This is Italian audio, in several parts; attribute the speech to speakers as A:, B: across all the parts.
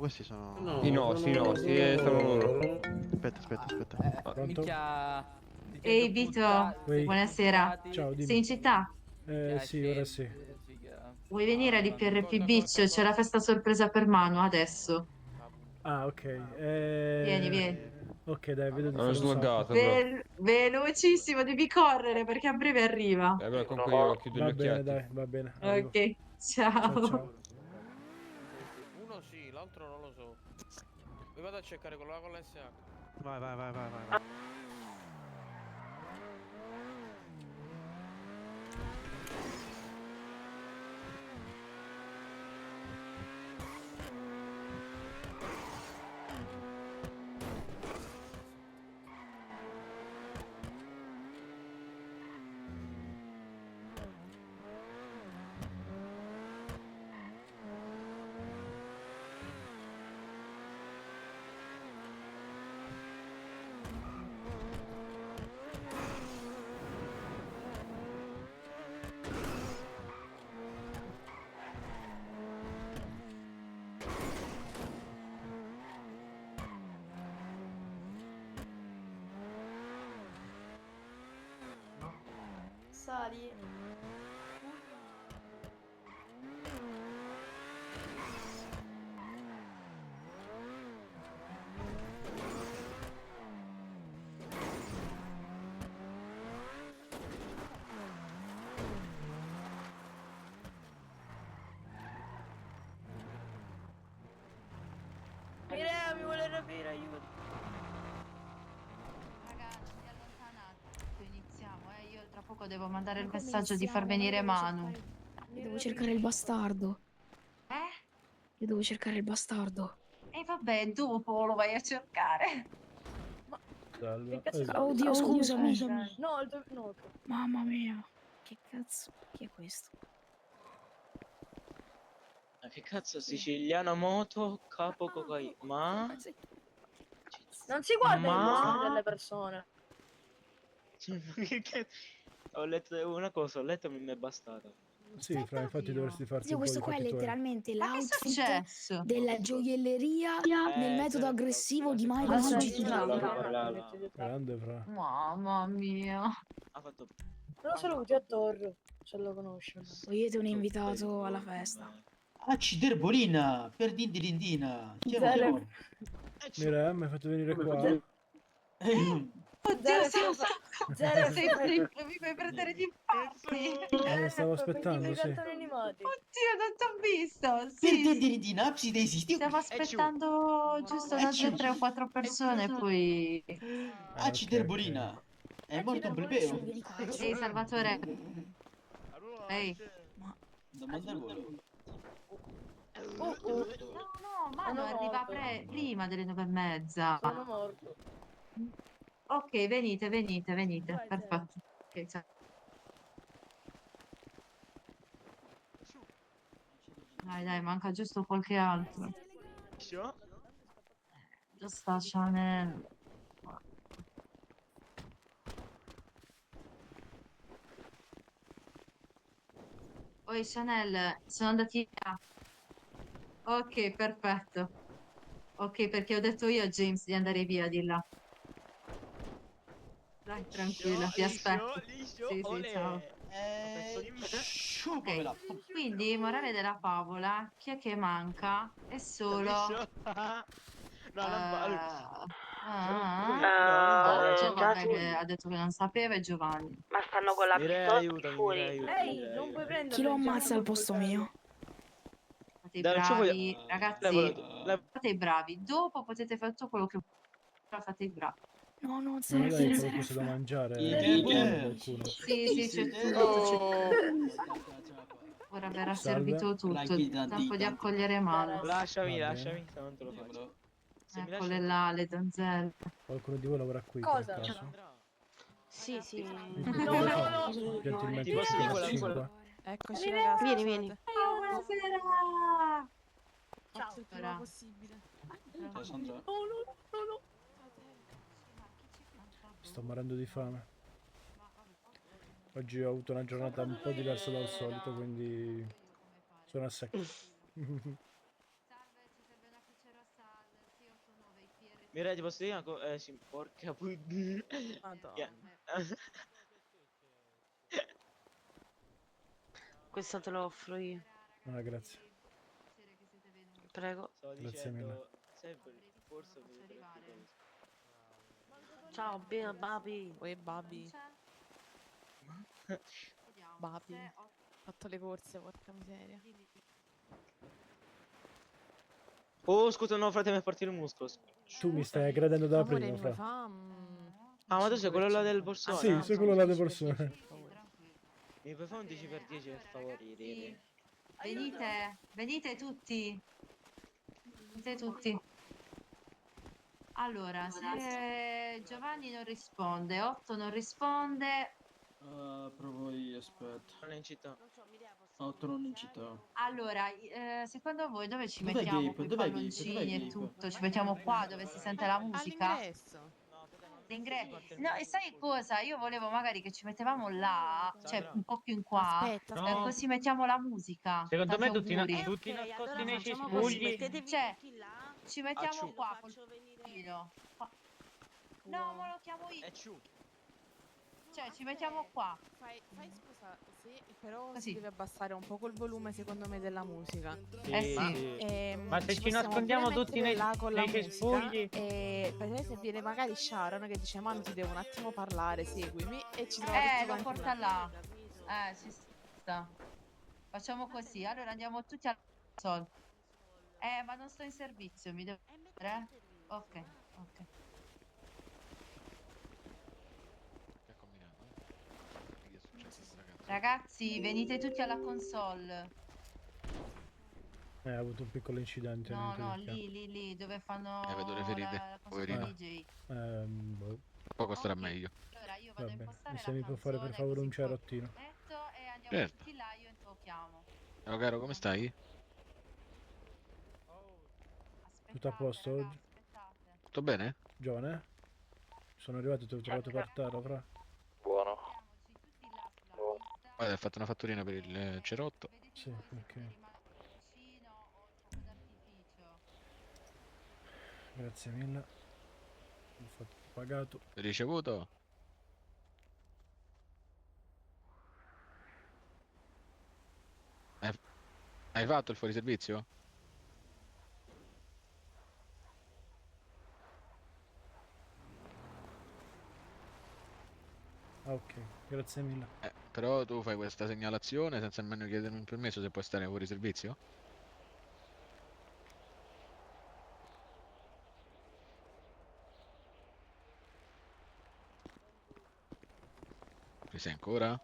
A: questi sono...
B: Sì, no, sì, no, sì, sono loro.
A: Aspetta.
C: Pronto?
D: Minchia.
E: Ehi Vito,
C: Ehi.
E: buonasera.
C: Ciao,
E: Sei in
C: dimmi.
E: città?
C: Sì, ora sì.
E: Vuoi venire all'IPRP Beach? C'è la festa sorpresa per Manu adesso.
C: Ah, ok.
E: Vieni, vieni.
C: Ok, dai, vedo di
B: Sono
C: fare un salto.
B: sloggato, bro.
E: Velocissimo, devi correre perché a breve arriva.
B: Beh, comunque io chiudo gli
C: Va bene,
B: occhietti.
C: dai, va bene, arrivo.
E: Ok,
C: Ciao,
E: ciao.
C: ciao.
F: Uno sì, l'altro non lo so. Vi vado a cercare quello là con l'SH.
A: Vai.
G: Sali. Mirea mi vuole rapire, aiuto.
E: Ragazzi, allontanate. Iniziamo, Io tra poco devo mandare il messaggio di far venire Manu.
G: Io devo cercare il bastardo.
E: Eh?
G: Io devo cercare il bastardo.
E: E vabbè, dopo lo vai a cercare.
C: Salve.
G: Oddio, scusami. No, no. Mamma mia. Che cazzo? Chi è questo?
H: Ma che cazzo, siciliano moto, capo cocaina. Ma?
G: Non si guarda i
H: Ma?
G: volti delle persone.
H: Che cazzo? Ho letto una cosa, ho letto e mi è bastata.
C: Sì, Fra, infatti dovresti farti
G: Zio,
C: un po'
G: questo
C: di
G: qua è
C: fatti tuoi.
G: letteralmente
E: Ma che è
G: l'outfit
E: successo?
G: della gioielleria nel metodo aggressivo di Michael
E: Cosa
G: su
E: è
G: GTA.
C: Grande, Fra.
E: Mamma mia.
H: Ha fatto...
G: Lo saluti a Torro, se lo conoscono. Togliete un invitato alla festa.
I: Acciderbolina, per dindilindina.
G: Zero.
C: Mira, mi hai fatto venire qua.
E: Oddio,
G: Zero.
E: mi fai prendere gli infatti.
C: Stavo aspettando, sì.
G: animati.
E: Oddio, non ti ho visto.
I: Per
E: Sì,
I: dindilindina, abside esisti.
E: stiamo aspettando giusto da 3 o 4 persone, poi...
I: Acciderbolina. È morto un plebeo.
G: Vieni qua.
E: Ehi, Salvatore. Ehi.
I: Domanda al volo.
E: No, Manu arriva prima delle 9:30.
G: Sono morto.
E: Ok, venite. Perfetto. Ok, ciao. Dai, manca giusto qualche altro. Giusto Chanel. Poi Chanel, sono andati via. Ok, perfetto. Ok, perché ho detto io a James di andare via di là. Dai, tranquilla, ti aspetto. Sì, ciao.
I: Sciupamela.
E: Ok, quindi, morale della favola, chi è che manca? È solo...
H: No, non vale.
E: Vabbè, che ha detto che non sapeva, e Giovanni.
G: Ma stanno con la pistola
H: Aiutami,
G: fuori.
H: aiutami.
G: Non puoi prendere. Chi lo ammazza al posto mio?
E: Fate i
H: Dai, non ci voglio...
E: bravi, ragazzi, fate i bravi. Dopo potete fare tutto quello che fate i bravi.
G: No,
C: Ma
G: zero
C: dai,
G: kill,
C: qualcosa da mangiare. Qualcuno.
E: Sì, c'è tutto. Ora verrà
C: Salve.
E: servito tutto. Tempo di accogliere mano.
H: Lasciami,
C: Va
H: lasciami, se non te lo faccio. Se mi lasci...
E: Eccole là, le donzelle.
C: Qualcuno di voi lavora qui,
G: Cosa?
C: per caso?
G: Sì.
C: Gentilmente,
H: Ti posso dire quella-
C: 5.
J: Eccoci ragazzi,
G: Vieni.
E: Buonasera!
G: Ciao.
J: il prima possibile.
I: Ciao Sandra.
C: Sto morendo di fame. Oggi ho avuto una giornata un po' diversa dal solito, quindi sono a secco.
E: Salve, ci serve una crociera
H: Mirai, ti posso dire una cosa? Sì, porca puttana.
J: Madonna.
G: Questo te lo offro io.
C: Ah, grazie.
G: Prego.
H: Stavo
C: Grazie
H: dicendo, sempre, forse ho venuto le
G: Ciao, Babi.
J: Oi, Babi. Babi.
E: Se
J: Ho fatto le corse, porca miseria.
H: Oh, scusa, no, frate, mi è partito il muscolo.
C: Tu mi stai aggredendo da
J: Amore,
C: prima,
J: mi vuoi
C: fra.
J: fa?
H: Ah, ma tu sei quello là del borsone?
C: Sì, sei quello là di persone.
H: Mi puoi fare un 10x10 per favore, Riri?
E: Venite tutti. Venite tutti. Allora, se Giovanni non risponde, 8 non risponde,
I: Provo io, aspetta.
H: Non è in città.
I: 8 non in città.
E: allora, secondo voi dove ci
I: Dov'è
E: mettiamo
I: Gabe?
E: quei
I: Dov'è Gabe?
E: palloncini
I: Dov'è
E: e
I: Gabe?
E: tutto? Ci mettiamo qua dove si sente la musica?
J: All'ingresso.
E: No, e sai cosa? Io volevo magari che ci mettevamo là, cioè
H: Sandra.
E: un po' più in qua,
J: Aspetta,
H: No.
E: così mettiamo la musica.
B: Secondo me
E: Tanti
B: tutti,
E: auguri.
B: tutti nascosti nei
G: facciamo così,
B: cespugli.
G: mettetevi
E: Cioè,
G: tutti là.
E: Ci mettiamo
H: Acciù.
E: qua col
G: Faccio venire...
E: filo. No, ma lo chiamo io.
H: È ciù.
E: Cioè, ci mettiamo qua.
J: Fai scusa, sì, però
E: Così.
J: si deve abbassare un poco il volume secondo me della musica.
E: Sì.
B: Ma se ci
J: possiamo
B: nascondiamo
J: pure
B: tutti
J: mettere là con la
B: nei
J: musica,
B: cespugli.
J: e per se viene magari Sharon che dice Manu ti devo un attimo parlare, seguimi, e ci troviamo tutti
E: Lo
J: quanti
E: porta
J: là.
E: là. Ci sta. Facciamo così. Allora andiamo tutti al sol. Ma non sto in servizio, mi devo dire? Ok, ok.
A: Che ha combinato? Che è successo a sta ragazza?
E: Ragazzi, venite tutti alla console.
C: Ha avuto un piccolo incidente.
E: No,
C: niente
E: no,
C: di che.
E: lì dove fanno
A: vedo le ferite,
E: la console
A: poverino.
E: DJ.
C: Boh.
A: Poco starà
E: Ok.
A: meglio.
E: Allora io vado a
C: Vabbè,
E: impostare
C: se
E: la
C: mi può fare per
E: canzone,
C: favore un
E: così
C: cerottino.
E: metto e andiamo
A: Certo.
E: tutti là, io intochiamo.
A: Ciao caro, come stai?
C: Tutto a posto oggi?
E: Aspettate.
A: Tutto bene?
C: Giovane? Sono arrivato, ti ho trovato per terra, fra.
E: Buono. Tutti là sulla pista.
A: Guarda, hai fatto una fatturina per il cerotto.
E: Vedete
C: Sì,
E: voi se
C: ok.
E: volete rimanere vicino o il fuoco d'artificio.
C: Grazie mille. Ho fatto pagato.
A: Ricevuto? Hai fatto il fuoriservizio?
C: Ah, ok, grazie mille.
A: Però tu fai questa segnalazione senza nemmeno chiedermi un permesso se puoi stare fuori servizio? Ci sei ancora?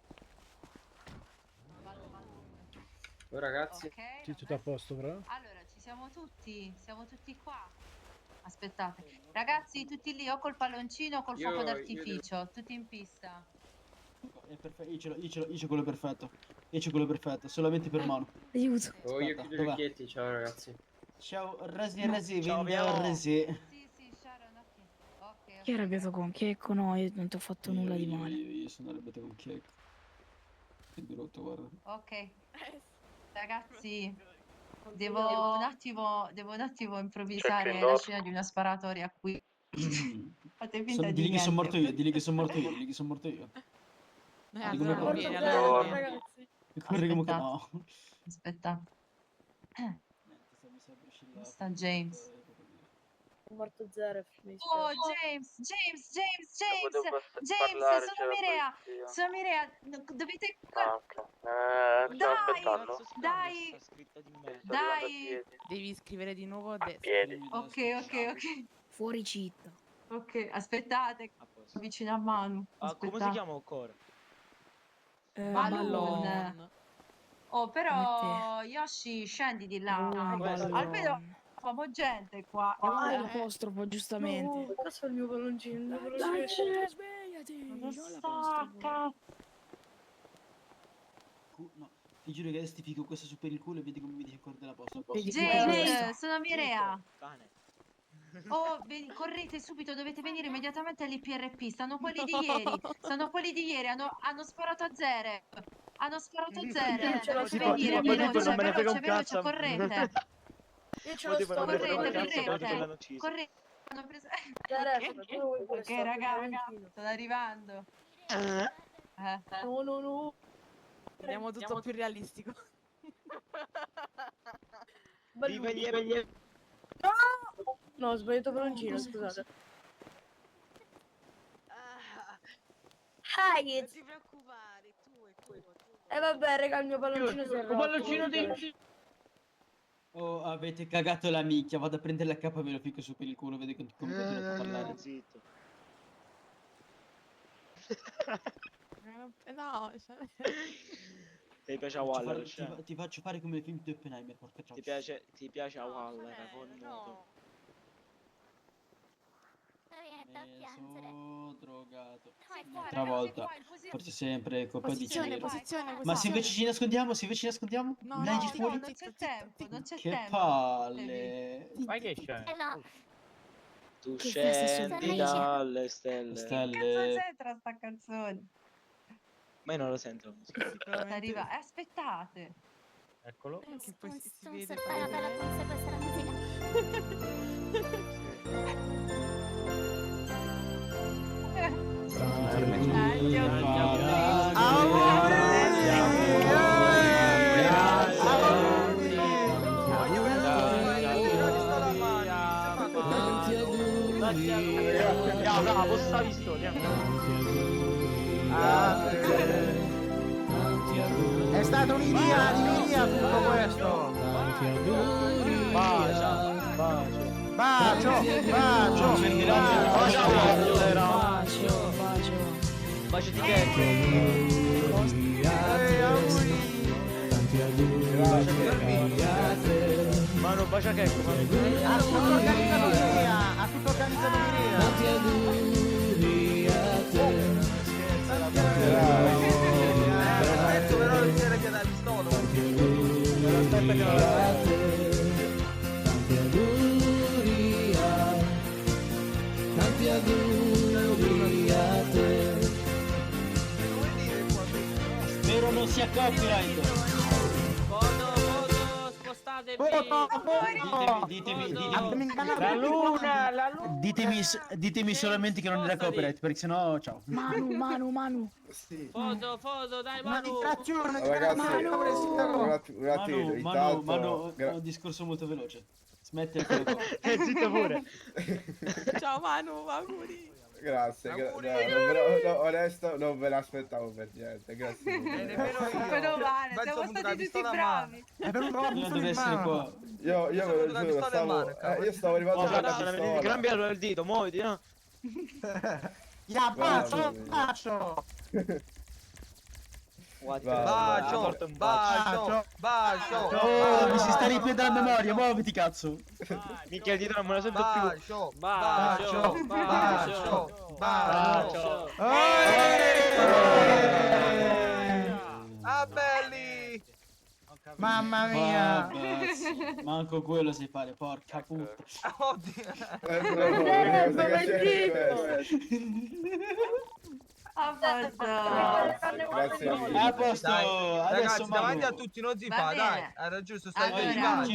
E: Oh, ragazzi. Ok,
C: Sì, tutto a posto, fra?
E: allora ci siamo tutti qua. Aspettate. Ragazzi, tutti lì o col palloncino o col fuoco d'artificio, tutti in pista.
I: È perfetto, io c'ho quello perfetto. Io c'ho quello perfetto, solamente per mano.
G: Aiuto.
I: Aspetta, dov'è?
D: Ciao ragazzi.
I: Ciao, Resi,
H: Ciao,
I: vende
H: Piero.
I: Resi.
E: Sì, Sharon, ok.
G: Chi è arrabbiato con Checco? No, io non ti ho fatto nulla di male.
I: Io sono arrabbiato con Checco. Che brutto, guarda.
E: Ok. Ragazzi, devo un attimo improvvisare la scena di una sparatoria qui. Fate finta di
I: Digli che sono morto
E: niente.
I: io, digli che sono morto io, digli che sono morto io.
J: Noi
I: Ah,
J: allora
I: come
J: non
I: porta?
J: vieni, allora non vieni.
G: ragazzi.
I: Corri come che no.
E: Aspetta.
I: Mi sembra oscillato.
E: Sta James.
G: È morto Zero.
E: Oh, James, sono Mirea. Sono Mirea. Dovete... Dai.
H: Sta scritta di me.
E: Dai.
J: Devi scrivere di nuovo a destra.
E: Ok.
G: Fuori città.
E: Ok, aspettate.
H: A posto.
E: Vicino a Manu.
H: Ah, come si
E: Aspettate.
H: chiama ancora?
E: Balloon. Oh, però Yoshi, scendi di là. Almeno famo gente qua.
G: Ah, l'apostrofo, giustamente. Questo è il mio palloncino. Dai, svegliati.
E: Non stacca.
I: No, ti giuro che adesso ti fico questo su per il culo e vedi come mi dici il cuore della posta.
E: James, sono Mirea.
H: Cane.
E: Oh, correte subito, dovete venire immediatamente all'IPRP. Stanno quelli di ieri. Hanno sparato a Zere. Dovete venire, veloce, correte.
G: Io ce lo sto
E: Correte. hanno preso...
G: Ok,
E: raga, sto arrivando.
G: No.
J: Vediamo tutto più realistico.
G: No, ho sbagliato palloncino, scusate.
J: Non ti preoccupare, tu.
G: Vabbè, raga, il mio palloncino si è rotto.
H: Un palloncino di...
I: Oh, avete cagato la minchia, vado a prendere la capa e ve lo ficco su per il culo, vedete come continuate a parlare.
H: Zitto.
J: No, cioè...
H: Ti piace a Waller?
I: Ti faccio fare come il film di Oppenheimer, porca troia.
H: Ti piace a Waller con nudo?
I: Sono drogato. Un'altra volta. Forse sempre colpa di
J: Posizione,
I: Ciro.
J: posizione.
I: Ma se invece ci nascondiamo?
J: No,
I: Dai,
J: no,
I: fuori.
E: non c'è tempo, non c'è
I: Che
E: tempo.
I: palle.
B: Ma che c'è?
H: Tu
G: Che festa
H: scendi
G: sono?
H: dalle stelle.
I: Stelle.
E: C'entra sta canzone?
H: Ma io non lo sento la musica.
E: Arriva, aspettate.
B: Eccolo.
J: Che poi si vede
H: Bravo, sta visto.
C: È stata un'idea tutto questo. Bacio.
H: Bacio di che? Mano, bacia che?
C: Ha tutto organizzato però il sera che da pistola. Aspetta che tanti auguri a te.
I: Spero non sia copyright. Ditemi solamente che non era copyright, perché sennò ciao.
G: Manu.
C: Sì.
F: Foto, dai,
C: Una
F: Manu.
C: distrazione.
D: Ragazzi,
C: Un attimo,
D: intanto...
I: Manu, ho un discorso molto veloce. Smetti a fare
H: Zitto pure.
J: Ciao Manu, auguri.
D: Grazie, onesto non ve l'aspettavo per niente, grazie.
E: Meno male, siamo stati tutti bravi.
C: È venuto la
I: Non deve essere qua.
D: Io ve lo giuro, io stavo arrivando con la pistola.
H: Cambialo il dito, muoviti, no?
C: bacio.
D: Bacio.
I: Oh, mi si sta riprendendo la memoria, muoviti cazzo.
H: Minchia, il dito non me lo sento più.
F: Bacio.
C: Ah, belli. Mamma mia.
I: Manco quello si fare, porca puttana.
C: Oddio.
E: A posto.
D: Grazie mille.
I: A posto. Adesso
C: Ragazzi, davanti
I: Manu.
C: a tutti non si
E: Va
C: fa,
E: bene.
C: dai. Era giusto, stai
E: Allora.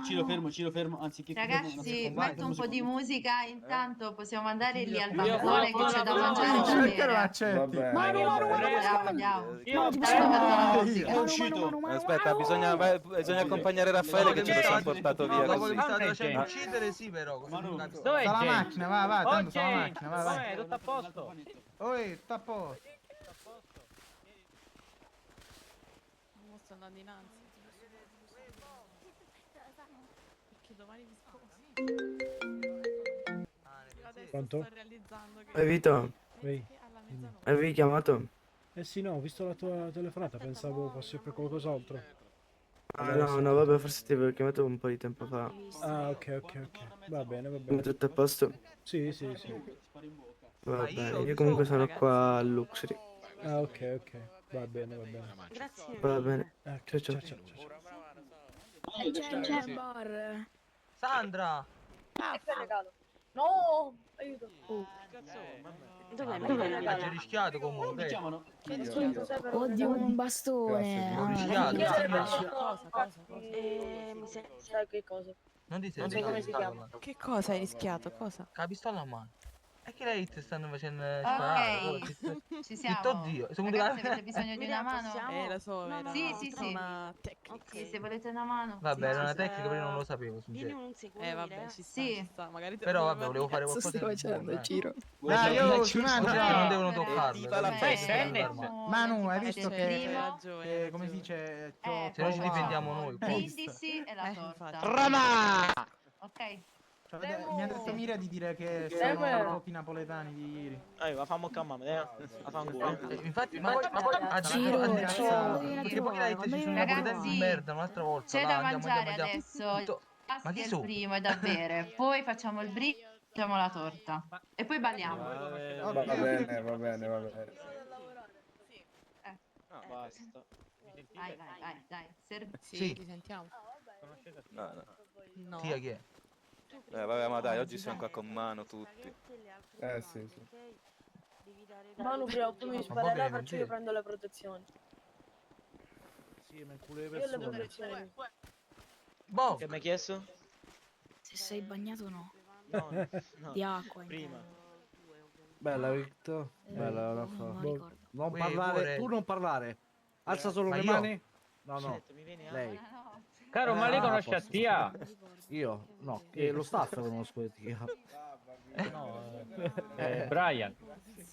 I: Ciro, fermo, anziché
E: Ragazzi, metto un po' di musica, intanto possiamo andare lì al
F: Io
E: bancone che c'è da mangiare da bere.
D: Va bene.
E: Andiamo.
I: È uscito.
B: Aspetta, bisogna accompagnare Raffaele che ce lo siamo portato via.
C: Dopo che mi state
B: così.
C: facendo uccidere, sì, però.
I: Manu,
B: Dov'è
C: Sta la
B: James?
C: macchina, va, tanto sta la
B: James,
C: macchina, vai.
B: dov'è? Tutto a posto?
C: Oi, sta a posto.
J: Non sto andando innanzi. Perché domani mi sposi. Io adesso
C: Pronto?
J: sto realizzando che...
K: Vito,
C: Ehi.
J: alla mezzanotte.
K: avevi chiamato?
C: Eh sì, no, ho visto la tua telefonata, pensavo fosse per qualcos'altro.
K: Ah, no, vabbè, forse ti avevo chiamato un po' di tempo fa.
C: Ah, ok. Va bene.
K: Tutto a posto?
C: Sì.
K: Va bene, io comunque sono qua a Luxury.
C: Ah, ok. Va bene.
J: Grazie.
K: Va bene.
C: Ciao.
G: C'è bar.
C: Sandra!
G: No, aiuto.
C: C'è rischiato
I: Come
C: comunque.
I: chiamano?
G: Oddio, un bastone.
C: Grazie,
G: Sai che cosa?
H: Non ti
G: Non
H: sei
G: so come si chiama.
J: Che cosa hai rischiato? Cosa?
H: La pistola a mano. E che lei ti stanno facendo sparare?
E: Ok, ci
H: Zitto
E: siamo.
H: Dio.
E: Ragazzi, avete bisogno di una mano?
J: Lo so, era
E: Sì, sì, sì.
J: una tecnica.
E: Sì, se volete una mano.
H: Vabbè,
E: sì,
H: era
E: sì,
H: una
E: sì.
H: tecnica, però io non lo sapevo, sincero.
J: Vabbè, ci sta,
E: Sì.
J: ci sta. Magari te
H: Però
J: lo
H: vabbè, volevo fare
G: Cazzo
H: qualcosa
G: stai
H: di
G: facendo,
H: buono,
G: Ciro?
D: Dai, oh, si
H: Oggi
D: mangia.
H: non devono toccarlo.
B: Evviva la
H: capito?
B: festa.
D: Manu, hai
E: Fate
D: visto
E: il
D: che,
E: primo.
D: come si dice,
H: Se no ci difendiamo
E: facciamo
H: noi,
E: il
H: qua.
E: brindisi e la torta.
J: infatti.
F: Rama!
E: Ok.
D: mi ha detto Mira di dire che
G: Sì.
D: sono troppi napoletani di ieri.
H: Va fammo a mamma, la fanno Infatti,
G: Ciro,
H: perché poi lei ci sono i
E: Ragazzi,
H: napoletani di merda un'altra volta.
E: C'è
H: là,
E: da
H: andiamo,
E: mangiare
H: andiamo.
E: adesso.
H: Tutto- Ma
E: Pasti
H: chi
E: è il
H: sono?
E: primo e da bere. Poi facciamo il brindisi e facciamo la torta. E poi balliamo.
D: Va bene, va bene, va bene.
H: Basta.
E: Vai, vai, vai, dai.
J: Sì, ti sentiamo. No.
H: Chi è?
B: Vabbè, ma dai, oggi siamo qua con mano tutti.
D: Sì, sì.
G: Manu, prima o poi mi
H: Ma
G: sparerà,
H: vabbè,
G: faccio
H: non
G: io
H: c'è.
G: prendo le protezioni.
C: Sì, ma in culo le
G: Io le
C: persone.
G: protezioni.
H: Boh! Che mi hai chiesto?
G: Se sei bagnato o no?
H: No, no.
G: Di acqua.
K: Bella Victor, bella la fa.
G: Non ricordo.
K: Non
H: Uè,
K: parlare,
H: pure.
K: tu non parlare. Alza solo
H: Ma
K: le
H: io?
K: mani. No, no,
H: Aspetta, mi viene
K: lei.
L: Caro, ma lei conosce
K: posso.
L: Attia?
K: Io? No, lo staff conosco Tia.
L: Brian.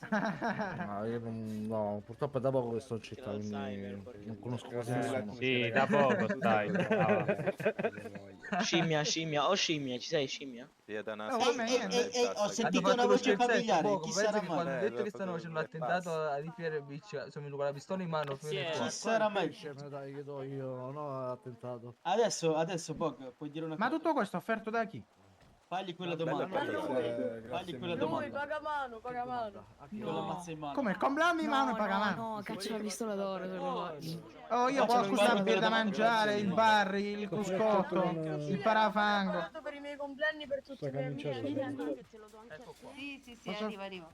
K: No, io non, no, purtroppo è da poco che sto in città, quindi non conosco quasi nessuno.
L: Sì, da poco stai.
H: Scimmia, ci sei scimmia?
B: Sì, è da una
D: Oh, vabbè, niente.
H: Ho sentito una voce familiare, chi sarà mai? Quando ho detto che stanno facendo l'attentato a Ripiere Beach, sono venuto con la pistola in mano.
I: Chi sarà mai?
K: Ma dai, io do io, no, attentato.
I: Adesso, Bog, puoi dire una
D: Ma
I: cosa?
D: tutto questo offerto da chi?
I: Fagli quella
B: Bella
I: domanda.
B: protezione.
I: Fagli quella
G: Lui,
I: domanda.
G: paga mano, paga mano.
I: Con la mazza in mano.
D: Come? Complammi mano e paga mano.
G: No, caccia la pistola d'oro se lo faccio.
D: Oh, io
I: Faccio
D: posso
I: la
D: usare
I: domanda
D: da mangiare, il bar, il cruscotto, il parafango.
G: Guardo per i miei compleanni per tutti i miei amici.
E: Sì, sì, sì,
D: Posso-
E: arriva.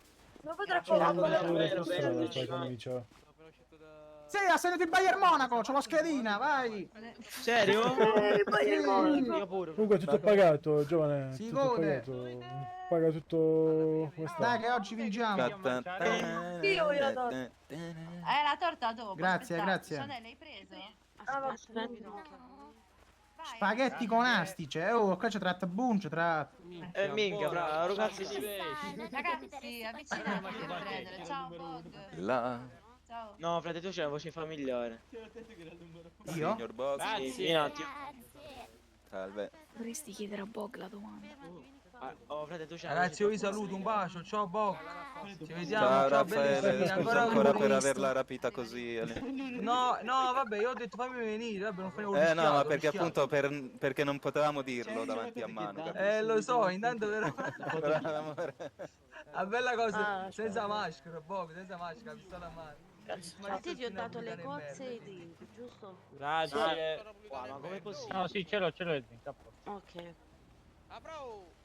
G: Ma potrà
C: C'è una
G: fare
C: strada, sai come dicevo.
D: Sì, ha segnato il Bayern Monaco, c'ho la schedina, vai.
H: Serio? Io pure.
C: Comunque tutto pagato, giovane.
D: Si
C: Tutto
D: gode.
C: pagato. Paga tutto. Come sta?
D: Dai che oggi vinciamo.
G: Io voglio la torta.
E: La torta dopo.
D: Grazie,
E: aspettate.
D: grazie.
E: Chanel, l'hai preso? Vai.
D: Spaghetti con astice, oh, qua c'è tratta bunce, tra...
H: Minchia, bravo, ragazzi.
E: Ragazzi, avvicinatevi per prendere. Ciao, Bog.
B: Là.
E: Ciao.
H: No, frate, tu c'hai una voce familiare.
D: Io?
B: Signor Boss.
H: Sì, un attimo.
B: Salve.
G: Dovresti chiedere a Bog la domanda.
H: Oh, frate, tu c'hai Ragazzi, io vi saluto, un bacio, ciao Bob. Ci vediamo,
B: Ciao
H: ciao,
B: Raffaele,
H: bellissimi.
B: scusa ancora per averla rapita così.
H: No, vabbè, io ho detto fammi venire, vabbè, non facevo
B: No, ma perché appunto perché non potevamo dirlo davanti a mano. capisci?
H: Lo so, intanto però...
B: Per l'amore.
H: Una bella cosa, senza maschera, Bob, senza maschera, pistola a mano.
J: A te ti ho dato le cozze e i denti, giusto?
H: Grazie. Ma com'è possibile?
L: No, sì, ce l'ho il capo.
J: Ok.
F: Apro!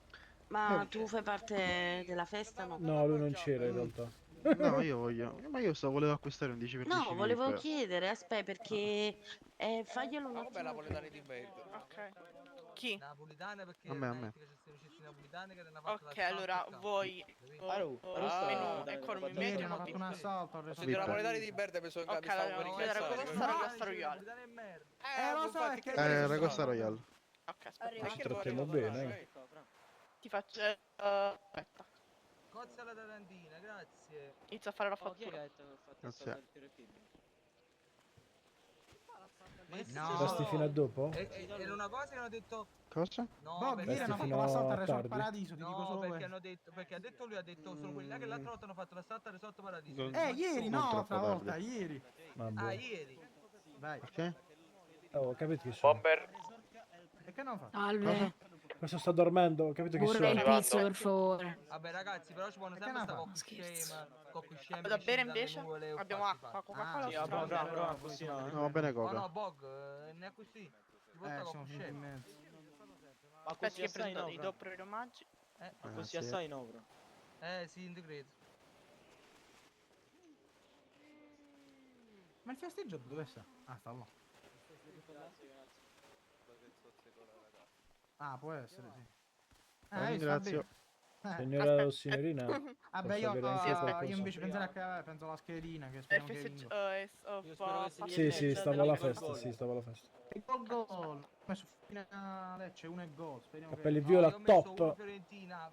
J: Ma tu fai parte della festa, no?
C: No, lui non c'era in realtà.
A: No, io voglio. Ma io volevo acquistare un 10 per 10
J: No, volevo
A: VIP.
J: chiedere, aspetta, perché faglielo un
F: Vabbè, la
J: attimo.
F: napoletani di merda.
J: Ok. Chi?
H: Napolitana perché
A: A me.
J: Ok, allora voi menù e con me
D: Ieri hanno fatto un assalto, hanno reso
F: Se i napoletani di merda mi sono
J: Ok, allora devo chiedere come sta la Costa Royale.
D: lo so, è che...
A: Ragosta Royale.
J: Ok, aspetta.
C: Ci trattiamo bene.
J: Ti faccio... aspetta.
H: Cozza la tarantina, grazie.
J: Inizio a fare la fattura.
A: Grazie.
C: Resti fino a dopo?
H: Era una cosa che hanno detto...
A: Cosa?
H: No,
D: Boh,
H: perché...
D: ieri hanno fatto
C: fino
D: l'assalto
C: a
D: al Resort
C: tardi.
D: Paradiso, ti dico
H: No,
D: solo
H: perché
D: questo.
H: hanno detto, perché ha detto lui, ha detto sono quelli là che l'altra volta hanno fatto l'assalto al Resort Paradiso.
D: Ieri,
A: Non
D: no,
A: troppo
D: l'altra volta,
A: tardi.
D: ieri.
C: Vabbè.
H: Ieri.
D: Vai.
A: Perché?
C: Oh, ho capito chi sono.
L: Bomber.
D: E che hanno fatto?
G: Salve.
C: Questo sta dormendo, ho capito chi
G: Vorrei il
C: sono.
G: pizzo, per favore.
H: Vabbè ragazzi, però ci vuole
D: E che
H: sempre
D: ne
H: sta
D: fa?
H: cocco scema, cocco scema.
J: Da
H: che
J: bere
H: scende dalle
J: invece?
H: nuvole o
J: Abbiamo
H: fatti
J: acqua,
H: fatti.
J: Coca-Cola.
D: sì,
H: Bravo, così no.
A: No, va bene
H: Oh no,
A: Coca.
H: Bog, ne è così. Ti porta
D: Sono
H: cocco
D: finiti in
H: scema.
D: mezzo.
H: Ma
J: Aspetta
H: così
J: che
H: assai
J: prendo
H: no,
J: i
H: bro.
J: doppio gli omaggi.
H: Ma così
A: sì.
H: assai no, bro. Sì, in decreto.
D: Ma il festeggio dove sta? Ah, sta là.
H: Ah, può essere, sì.
C: Ringrazio.
H: Sta
C: Signora
H: bene.
C: o signorina?
H: Vabbè,
C: posso
H: io,
C: avere anche
H: io
C: qualcosa?
H: invece penserei che penso alla schedina che speriamo che vinca.
C: Sì, stavo alla festa, sì, stavo alla festa.
H: E gol. Ho messo fine a Lecce, 1 e gol. Speriamo
C: Cappelli
H: che...
C: viola
H: io ho messo
C: top.
H: uno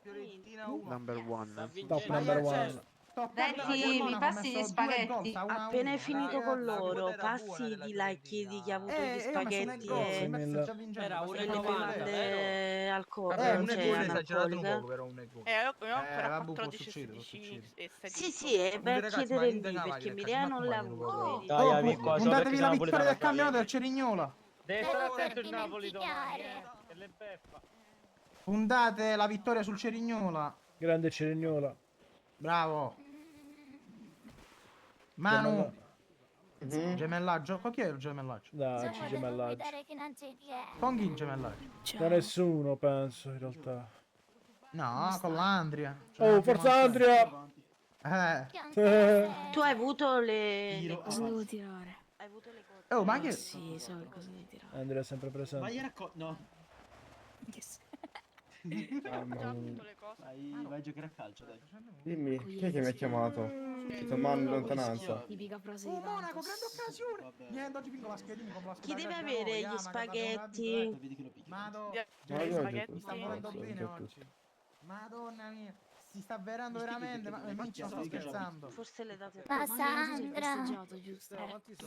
H: Fiorentina 1.
A: Number one.
C: Top number one.
E: Senti, mi passi gli spaghetti?
G: Appena hai finito con loro, passi di là e chiedi chi ha avuto gli spaghetti e
I: Era un
G: le
I: euro
G: bevande alcol,
H: un
G: cioè
H: gol esagerato un
G: analcoliche.
H: poco, però un gol.
F: Io ho ancora
H: vabbè,
F: 14
H: può succedere, può succedere.
G: Sì, e vai a
H: Ragazzi, ma
G: chiedere
H: in
G: lì,
H: Cavalli,
G: perché
H: ragazzi,
G: Mirea
H: ma
G: non l'ha
H: come non
G: avuto.
H: lo
G: vedi?
L: Dai, amico, so
H: Puntatevi
L: perché
H: la
L: Napoli
H: vittoria
L: te
H: del
L: la
H: campionato del
L: toglie.
H: Cerignola.
L: Devi stare attento il Napoli domani, che le beffa.
H: Puntate la vittoria sul Cerignola.
C: Grande Cerignola.
H: Bravo. Manu. Gemellaggio? Con chi è il gemellaggio?
C: Dai, ci gemellaggio.
H: Con chi il gemellaggio?
C: Da nessuno, penso, in realtà.
H: No, con l'Andria.
C: Oh, forza Andria!
G: Tu hai avuto le
I: Cosa
G: devo
J: tirare?
G: Hai avuto le cose?
H: Oh, ma che...
J: Sì, so che cosa devi tirare.
C: Andrea è sempre presente.
I: Vai a no. Vai a giocare a calcio, dai.
D: Dimmi, chi è che mi ha chiamato? Tomando in lontananza.
J: Tipica frase
H: Oh,
J: di
H: Monaco,
J: Dantos.
H: grande occasione! Niente, oggi vinco la schedina, compro la
G: Chi
H: scheda.
G: deve avere gli spaghetti?
H: Mado,
D: Ma io oggi
H: mi sta volendo bene oggi. Madonna mia, si sta avverando veramente, ma minchia, sto scherzando.
G: Forse le date
J: Ma Sandra! Giusto.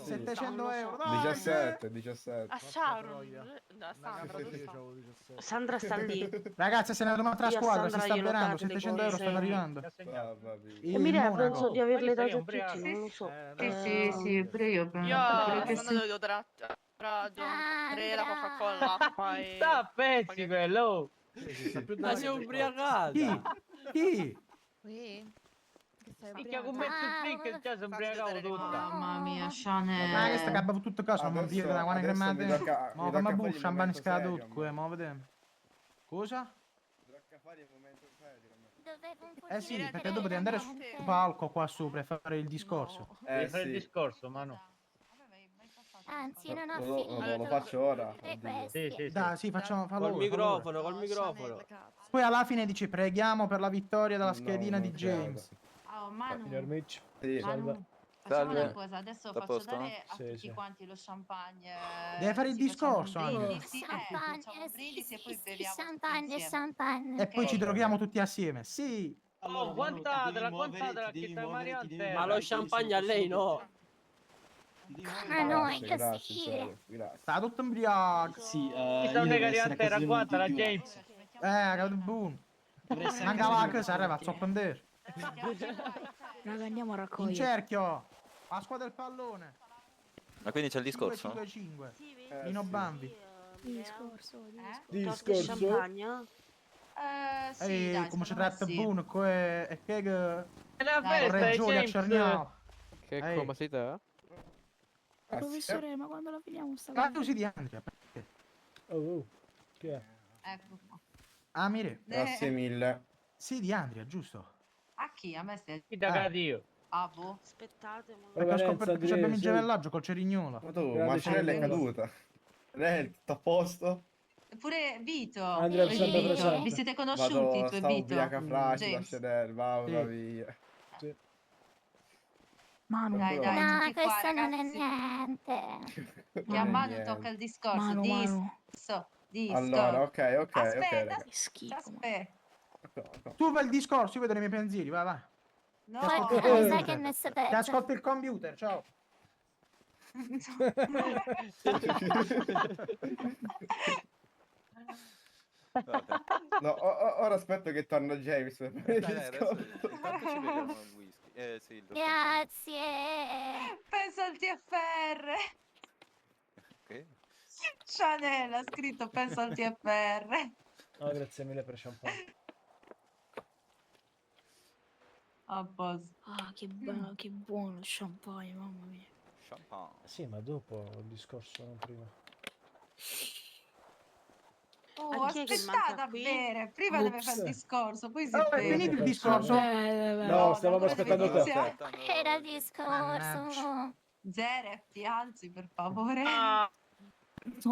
H: 700 euro, dai!
D: 17.
F: A Sharon. Sandra, dove sta?
G: Sandra sta lì.
H: Ragazzi, se ne è un'altra
G: Io a
H: squadra, si
G: Sandra
H: sta
G: glielo
H: avverando,
G: date le
H: 700 euro stanno
G: cose.
H: arrivando.
G: E Mirea
H: Monaco.
G: penso di averle date a tutti,
L: ubriaco.
G: non lo so.
E: Sì, pure io penso.
F: Io
E: Pure che
F: quando devo dare la Coca-Cola, l'acqua e...
L: Sta a pezzi quello.
I: Ma sei ubriacata!
H: Chi?
L: Minchia con me sul drink già si ubriacavo tutta.
E: Mamma mia,
H: Ma
E: Chanel.
H: questa che ha bevuto tutto cosa, non dire da quando cremate.
D: mi tocca
H: Ma come
D: fare il
H: buffo, champagne
D: momento
H: scadutto,
D: serio,
H: ma vediamo. Cosa? Sì, perché dopo devi andare sul palco qua sopra e fare il discorso.
L: Devi fare il discorso, Manu.
G: Anzi, non ho
D: Lo faccio ora.
L: Sì.
H: Dai, sì, fallo
I: Col
H: ora,
I: microfono, col microfono.
H: Poi alla fine dici preghiamo per la vittoria della schedina di James.
E: Oh, Manu,
C: Signor Mitch.
D: Sì.
E: Manu, facciamo
B: Salve.
E: una cosa, adesso
B: Tutto a
E: faccio
B: posto?
E: dare a
C: Sì,
E: tutti
C: sì.
E: quanti lo champagne.
H: Deve fare il
E: così facciamo
H: discorso,
E: un
H: Angela.
E: brindisi, facciamo un brindisi e poi beviamo tutti insieme.
H: E poi ci droghiamo tutti assieme. Sì.
L: Oh, quantatela chitta Mariante.
I: Ma lo champagne a lei no.
D: Grazie.
H: Sta tutto imbriaco.
I: Sì,
L: Chi sta negariante ragguantala James.
H: Che buono. Manca la cosa, arriva, zoppandere.
J: Raga, andiamo a
H: In
J: raccogliere.
H: cerchio. La squadra del pallone.
B: Ma quindi c'è il discorso?
H: 5-5-5. Nino Bambi.
J: Discorso.
G: Torte e champagne?
E: Sì, dai,
H: Come ci
E: secondo me
H: tratta
E: sì.
H: buono, e che
L: È una
E: Dai,
L: festa,
H: Reggio a
L: James.
H: Cerniano.
F: Che
H: Ehi.
F: come sei te?
J: Professore, ma quando la finiamo sta
H: Ma tu sei di Andrea, perché?
C: Oh. Chi è?
E: Ecco qua.
H: Ah, Mire.
D: Grazie mille.
H: Sì, di Andrea, giusto?
E: A chi? A me stai...
L: Chi da cattivo?
E: Ah, boh.
G: Aspettate, ma...
H: Perché ho
C: Valenza,
H: scoperto che abbiamo il
C: Andrea,
H: gemellaggio col Cerignola.
D: Ma tu,
C: Grande
D: Marcinella è
C: Cerignola.
D: caduta. Tutto a posto?
E: Pure Vito.
C: Andrea,
E: Vedi,
C: sempre
E: Vito,
C: presente.
E: vi siete conosciuti
D: Vado,
E: tu e
D: sta
E: Vito?
D: ubriaca fragile,
E: James.
D: lascia mamma
H: Sì.
D: mia.
J: Manu,
E: Dai,
D: No,
E: tutti qua,
G: questo non è
E: ragazzi.
G: niente.
E: Che a Manu
D: Niente.
E: tocca il discorso.
J: Manu.
E: Disco.
D: Allora, ok,
E: Aspetta,
J: Che schifo.
E: aspetta.
H: Tu fai il discorso, io vedo i miei pensieri, vai.
E: No.
H: Sai che ne Ti ascolto il computer, ciao.
D: No, ora aspetto che torna James per fare il
B: Dai, adesso
D: discorso.
B: intanto ci beviamo il whisky. Sì, il
G: Grazie.
E: Pensa al TFR.
B: Ok.
E: Chanel ha scritto pensa al TFR.
C: Oh, grazie mille per champagne.
E: A posto.
J: Ah, che buono il champagne, mamma mia.
B: Champagne.
C: Sì, ma dopo il discorso, non prima.
E: Oh,
G: A chi è che
E: aspettate
G: manca
E: a
G: qui?
E: bere. Prima deve fare il discorso, poi si
H: Oh, è
E: beve.
H: finito il discorso?
C: No, stavamo aspettando te.
G: Era il discorso.
E: Zere, ti alzi per favore.
J: No,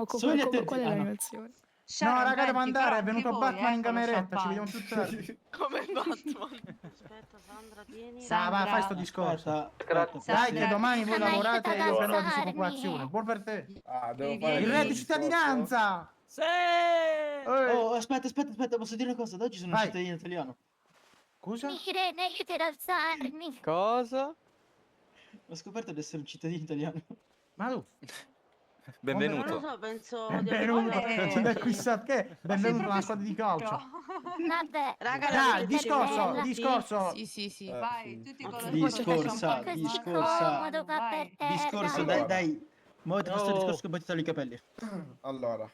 J: qual è l'animazione?
E: Sharon,
C: raga, devo
E: venti,
C: andare,
E: però
C: è venuto
E: anche voi,
C: Batman in
E: con lo
C: cameretta, ci
E: champagne.
C: vediamo più tardi.
J: Come Batman.
G: Aspetta, Sandra, tieni.
C: Ah, va, fai sto
J: Aspetta,
C: discorso.
J: aspetta.
C: Dai, che domani voi
G: Ma mi
C: lavorate e
G: aiuta
C: io
G: ad
C: prendo la
G: alzarmi.
C: disoccupazione. Buon per te.
D: Ah, devo
E: Sì,
D: fare
C: Il
E: vieni.
C: reddito di
D: discorso?
C: cittadinanza!
I: Sì!
C: Ehi.
I: Aspetta, posso dire una cosa? Da oggi sono un
C: Vai.
I: cittadino italiano.
C: Scusa?
G: Irene, aiuta ad alzarmi.
F: Cosa?
I: Ho scoperto di essere un cittadino italiano.
C: Ma tu?
B: Benvenuto.
G: Non lo so, penso
C: Benvenuto.
E: Olè.
C: Ti sei acquistato che?
E: Ma sei
C: Benvenuto
E: proprio
C: alla squadra di calcio.
E: sicuro?
G: Vabbè.
J: Raga,
C: Dai,
J: l'avete
C: discorso,
J: tutti?
C: discorso.
J: Sì, sì, sì.
E: Vai, tutti con lo
I: Discorsa,
E: champagne.
I: discorsa.
G: Comodo qua per
E: Vai.
G: terra.
I: Discorso,
D: Allora.
I: dai. Muovete questo
C: Oh.
I: discorso che poi ti taglio i capelli.
D: Allora,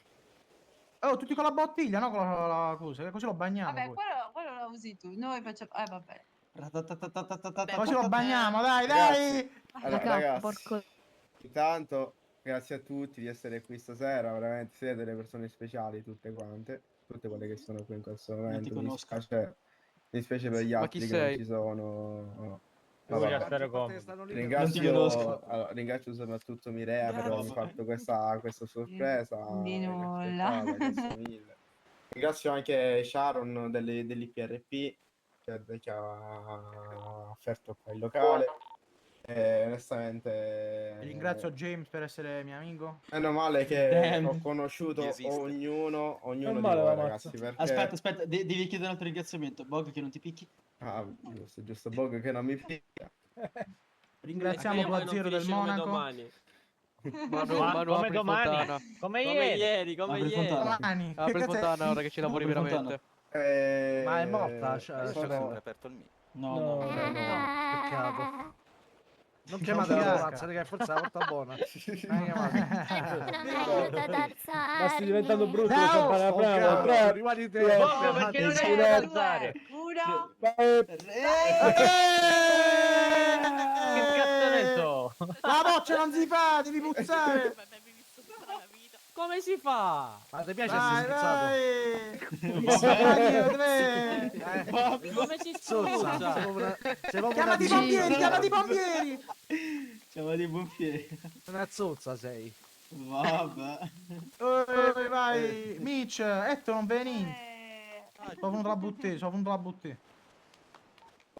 C: Oh, tutti con la bottiglia, no con la cosa, che così lo bagniamo
E: Vabbè,
C: poi.
E: quello lo usi tu. Noi facciamo... vabbè.
C: Così lo bagniamo, dai,
D: ragazzi,
C: dai!
D: allora, ragazzi, intanto grazie a tutti di essere qui stasera, veramente siete delle persone speciali tutte quante, tutte quelle che sono qui in questo momento. Mi
I: conosco.
D: dispiace per gli
A: Ma
D: altri
A: chi
D: che non
A: sei?
D: ci sono.
L: Tu voglio
D: vabbè.
L: stare comodo.
I: Non ti
D: Ringrazio,
I: conosco.
D: allora, ringrazio soprattutto Mirea per avermi
I: Bravo.
D: fatto questa sorpresa.
E: Di nulla.
D: Grazie mille. Ringrazio anche Sharon dell'IPRP che ha offerto qua il locale. E onestamente
C: Ringrazio James per essere mio amico.
D: meno male che
I: Damn.
D: ho conosciuto
B: Chi esiste?
D: ognuno di
C: Non
D: voi,
C: male, la
D: ragazzi,
C: mazza.
D: perché
I: Aspetta, devi chiedere un altro ringraziamento. Bog che non ti picchi.
D: ah, giusto Bog che non mi picchia.
C: Ringraziamo tua zero del Monaco.
A: Manu,
L: Ma
A: Manu,
L: come
A: apri
L: domani?
A: Fontana.
L: Come ieri?
I: Apri il fontana.
C: Domani, che
A: Apri
C: cazzo è?
A: Fontana ora che ci lavori
I: Apri Fontana.
A: veramente.
K: Ma è morta,
B: Sono
K: Chanel.
B: aperto il mio.
I: No,
C: No,
I: no.
C: no, no.
K: Peccato. Non
C: Ciao,
K: chiamate la
C: Bianca.
K: ragazza, che forse la porta buona.
G: Non mi aiuta ad alzarmi.
C: Ma stai diventando brutto, lo
K: No,
C: champagne bravo. Tre,
K: rimani te.
L: Bog, perché non
E: Tre,
L: è
E: due,
L: alzare?
E: uno.
L: Che cazzo ne so?
C: La boccia non si fa, devi puzzare.
L: Come si fa?
K: Ma ti piace
C: Dai,
K: essere spizzato?
C: dai.
L: Come si
K: Zozza,
L: scusa?
K: sei proprio
C: Chiamati i
K: una
C: pompieri, chiamati i pompieri.
I: Siamo dei pompieri.
K: una zozza sei.
I: Vabbè.
C: Vai, Mitch, Etto non veni. Sono venuto la buttare,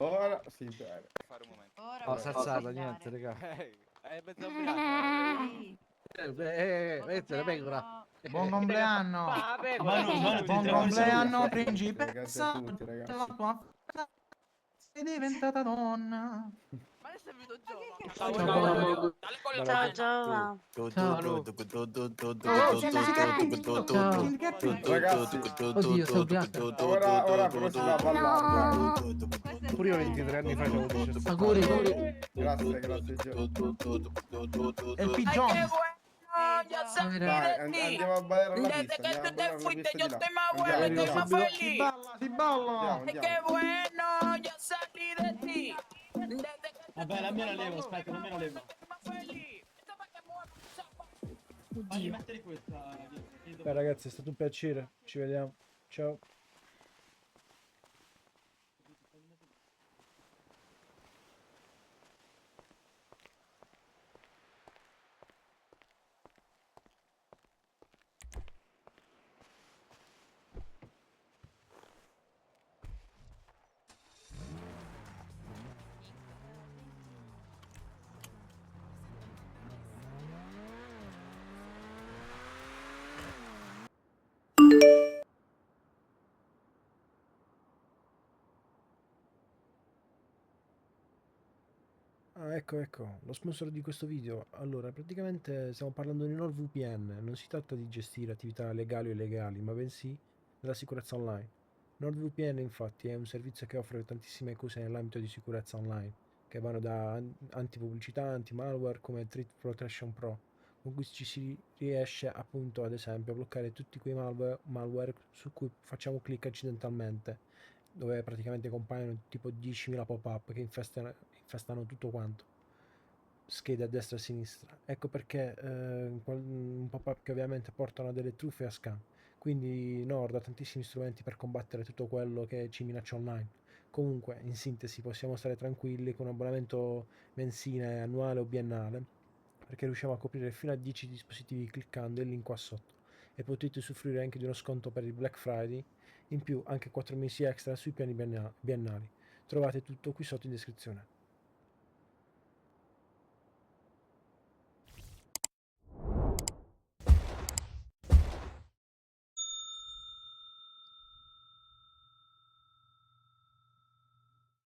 D: Ora sì, bene.
B: Fare un momento.
E: Ora
K: No,
E: possiamo
K: sazzata,
E: andare.
K: niente, raga.
A: È mezzo ubriaco.
E: Sì.
K: Vedete, pecora.
C: Buon compleanno.
L: Vabbè,
I: Manu,
C: Buon
I: ti
C: compleanno,
D: Grazie
C: principessa.
D: a tutti, ragazzi.
C: La tua festa sei diventata donna.
J: Ma adesso è venuto Giova.
G: Ciao, Giova.
D: Ragazzi,
K: Oddio, sto ubriaco.
D: ora però si va a ballare.
K: Pure io 23 anni fa avevo 17.
C: Auguri.
D: Grazie Gio.
C: E il pigione.
D: Dai, andiamo a ballare alla pista. Andiamo a ballare alla pista di là. Andiamo.
C: Si balla.
D: Andiamo.
I: Vabbè, la mia la levo, aspetta, la mia la levo. Voglio mettere questa.
C: Beh, ragazzi, è stato un piacere. Ci vediamo. Ciao. Ah, ecco, lo sponsor di questo video. Allora, praticamente stiamo parlando di NordVPN. Non si tratta di gestire attività legali o illegali, ma bensì della sicurezza online. NordVPN, infatti, è un servizio che offre tantissime cose nell'ambito di sicurezza online, che vanno da antipubblicità, anti-malware come Threat Protection Pro, con cui ci si riesce appunto, ad esempio, a bloccare tutti quei malware su cui facciamo clic accidentalmente, dove praticamente compaiono tipo 10.000 pop-up che infestano tutto quanto, schede a destra e a sinistra. Ecco perché un pop-up che ovviamente portano a delle truffe e a scam. Quindi Nord ha tantissimi strumenti per combattere tutto quello che ci minaccia online. Comunque, in sintesi, possiamo stare tranquilli con un abbonamento mensile, annuale o biennale, perché riusciamo a coprire fino a 10 dispositivi cliccando il link qua sotto. e potete usufruire anche di uno sconto per il Black Friday, in più anche 4 mesi extra sui piani biennali. Trovate tutto qui sotto in descrizione.